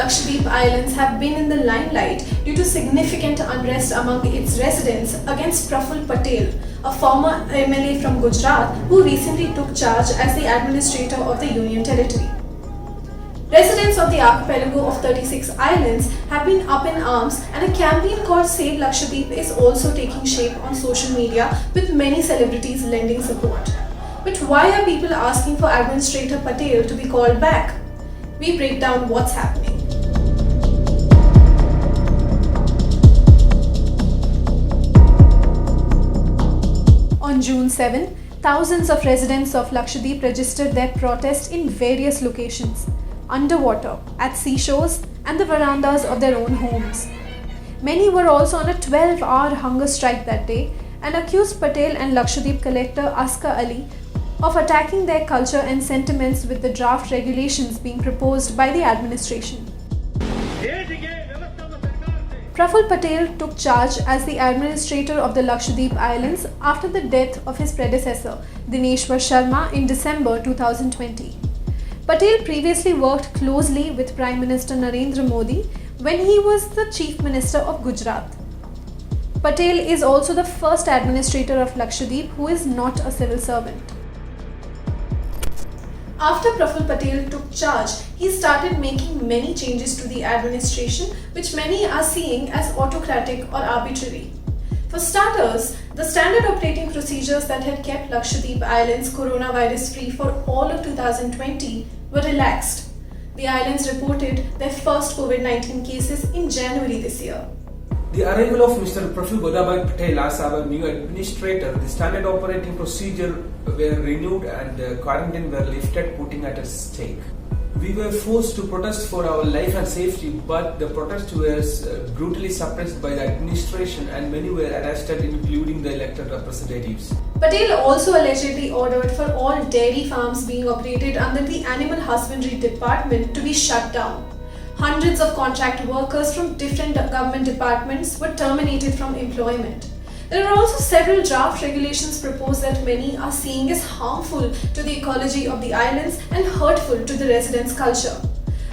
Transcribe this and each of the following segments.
Lakshadweep Islands have been in the limelight due to significant unrest among its residents against Praful Patel, a former MLA from Gujarat who recently took charge as the administrator of the Union Territory. Residents of the archipelago of 36 islands have been up in arms, and a campaign called Save Lakshadweep is also taking shape on social media, with many celebrities lending support. But why are people asking for Administrator Patel to be called back? We break down what's happening. On June 7, thousands of residents of Lakshadweep registered their protest in various locations, underwater, at seashores, and the verandas of their own homes. Many were also on a 12-hour hunger strike that day and accused Patel and Lakshadweep collector Askar Ali of attacking their culture and sentiments with the draft regulations being proposed by the administration. Praful Patel took charge as the administrator of the Lakshadweep Islands after the death of his predecessor, Dineshwar Sharma, in December 2020. Patel previously worked closely with Prime Minister Narendra Modi when he was the Chief Minister of Gujarat. Patel is also the first administrator of Lakshadweep who is not a civil servant. After Praful Patel took charge, he started making many changes to the administration, which many are seeing as autocratic or arbitrary. For starters, the standard operating procedures that had kept Lakshadweep Islands coronavirus free for all of 2020 were relaxed. The islands reported their first COVID-19 cases in January this year. The arrival of Mr. Praful Godabai Patel as our new administrator, the standard operating procedure were renewed and the quarantine were lifted, putting at stake. We were forced to protest for our life and safety, but the protest was brutally suppressed by the administration and many were arrested, including the elected representatives. Patel also allegedly ordered for all dairy farms being operated under the Animal Husbandry Department to be shut down. Hundreds of contract workers from different government departments were terminated from employment. There are also several draft regulations proposed that many are seeing as harmful to the ecology of the islands and hurtful to the residents' culture.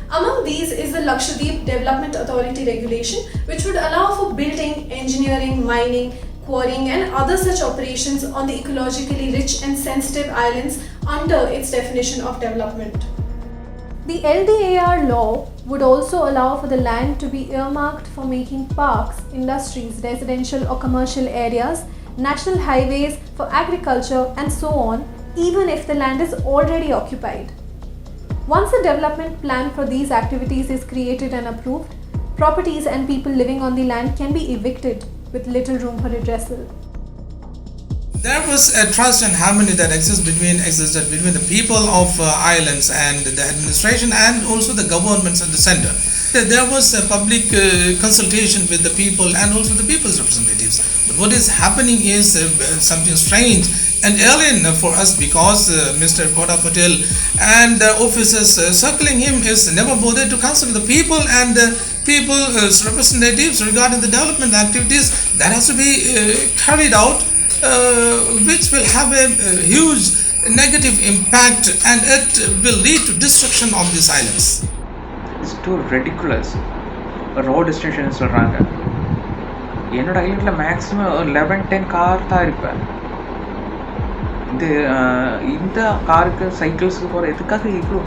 Among these is the Lakshadweep Development Authority regulation, which would allow for building, engineering, mining, quarrying and other such operations on the ecologically rich and sensitive islands under its definition of development. The LDAR law would also allow for the land to be earmarked for making parks, industries, residential or commercial areas, national highways for agriculture and so on, even if the land is already occupied. Once a development plan for these activities is created and approved, properties and people living on the land can be evicted with little room for redressal. There was a trust and harmony that existed between the people of islands and the administration and also the governments at the center. There was a public consultation with the people and also the people's representatives. But what is happening is something strange and alien for us, because Mr. Goda Patel and the officers circling him is never bothered to consult the people and people's representatives regarding the development activities that has to be carried out, which will have a huge negative impact and it will lead to destruction of these islands. It's too ridiculous. Road extension சொல்றாங்க. என்னோட ஐலண்ட்ல maximum 11-10 car தான் இருப்பேன். இந்த காருக்கு சைக்கிள்ஸ்க்கு போகிற எதுக்காக இவ்வளோ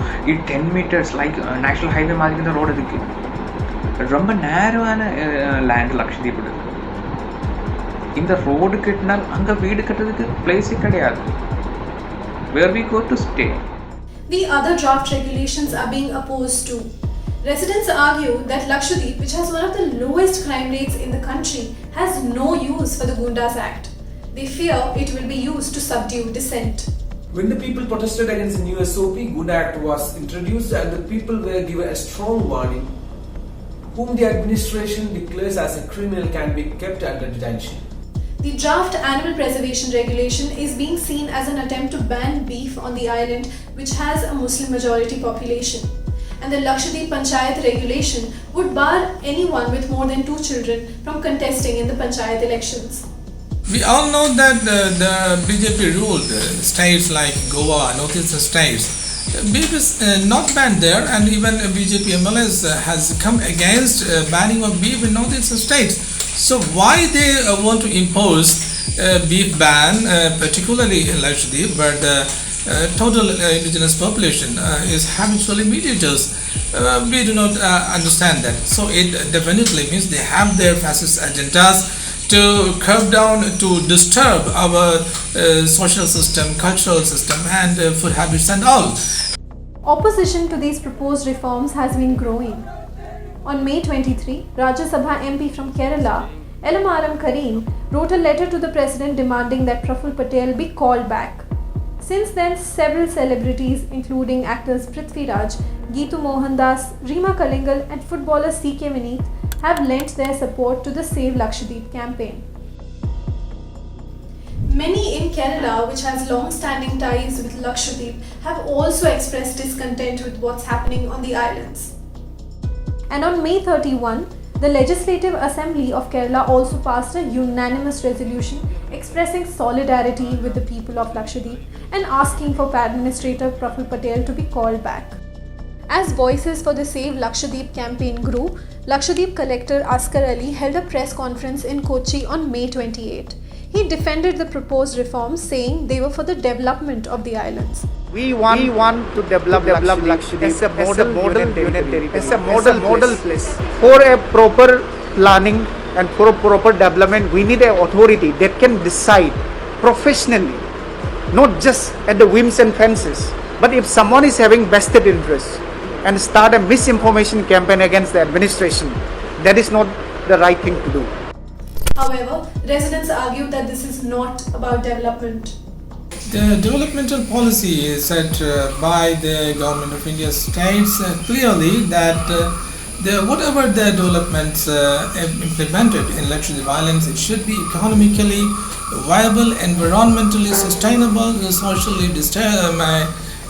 10 metres like national highway மாதிரி தான் ரோடு இருக்கு. ரொம்ப நேரமான லேண்ட் லக்ஷதீப் இருக்கு. இந்த ரோடு கட்டினால் அங்கே வீடு கட்டுறதுக்கு பிளேஸே கிடையாது. Where we go to stay. The other draft regulations are being opposed too. Residents argue that Lakshadweep, which has one of the lowest crime rates in the country, has no use for the Gundas Act. They fear it will be used to subdue dissent. When the people protested against the new SOP, Gunda Act was introduced and the people were given a strong warning. Whom the administration declares as a criminal can be kept under detention. The draft animal preservation regulation is being seen as an attempt to ban beef on the island, which has a Muslim majority population. And the Lakshadweep Panchayat regulation would bar anyone with more than 2 children from contesting in the Panchayat elections. We all know that the BJP ruled states like Goa, northeastern states, beef is not banned there, and even BJP MLAs has come against banning of beef in northeastern states. So why they want to impose beef ban, particularly in Lakshadweep, where the total indigenous population is having solely meat eaters? We do not understand that. So it definitely means they have their fascist agendas to curb down, to disturb our social system, cultural system, and food habits and all. Opposition to these proposed reforms has been growing. On May 23, Rajya Sabha MP from Kerala, LMRM Kareem, wrote a letter to the President demanding that Praful Patel be called back. Since then, several celebrities, including actors Prithvi Raj, Geetu Mohandas, Reema Kalingal, and footballer CK Vineet, have lent their support to the Save Lakshadweep campaign. Many in Kerala, which has long-standing ties with Lakshadweep, have also expressed discontent with what's happening on the islands. And on May 31, the Legislative Assembly of Kerala also passed a unanimous resolution expressing solidarity with the people of Lakshadweep and asking for Administrator Praful Patel to be called back. As voices for the Save Lakshadweep campaign grew, Lakshadweep Collector Askar Ali held a press conference in Kochi on May 28. He defended the proposed reforms, saying they were for the development of the islands. We want to develop Lakshadweep as a model unitary, as a model place. For a proper planning and for a proper development, we need an authority that can decide professionally, not just at the whims and fancies. But if someone is having vested interest and start a misinformation campaign against the administration, that is not the right thing to do. However, residents argued that this is not about development. The developmental policy is set by the Government of India states clearly that whatever the developments implemented in Lakshadweep Islands, it should be economically viable, environmentally sustainable, socially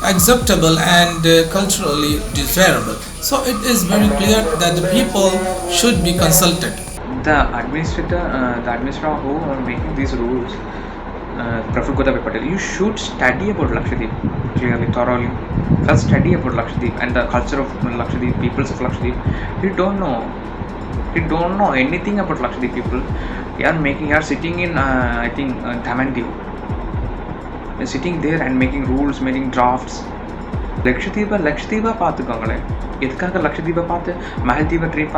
acceptable, and culturally desirable. So it is very clear that the people should be consulted. The administrator who are making these rules, Praful Godabai Patel, you should study about Lakshadweep clearly, thoroughly. First study about Lakshadweep and the culture of Lakshadweep, peoples of Lakshadweep. You don't know anything about Lakshadweep people. You are sitting in I think Damandiv. You're sitting there and making rules, making drafts. Lakshadweep பார்த்துக்கோங்களே. எதுக்காக லக்ஷதீபை பார்த்து மாலத்தீவை dream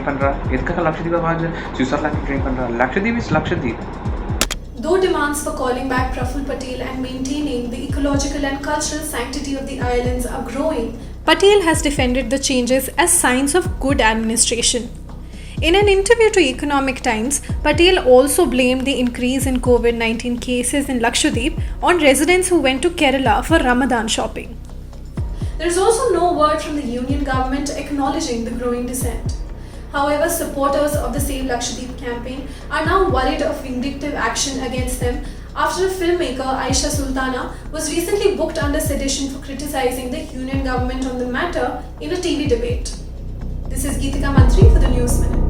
பண்ணுறா? எதுக்காக லக்ஷதீபை பார்த்து Switzerland dream பண்ணுறா? Lakshadweep is Lakshadweep. Though demands for calling back Praful Patel and maintaining the ecological and cultural sanctity of the islands are growing, Patel has defended the changes as signs of good administration. In an interview to Economic Times, Patel also blamed the increase in COVID-19 cases in Lakshadweep on residents who went to Kerala for Ramadan shopping. There is also no word from the union government acknowledging the growing dissent. However, supporters of the Save Lakshadweep campaign are now worried of vindictive action against them after a filmmaker, Aisha Sultana, was recently booked under sedition for criticizing the union government on the matter in a TV debate. This is Geetika Mantri for the News Minute.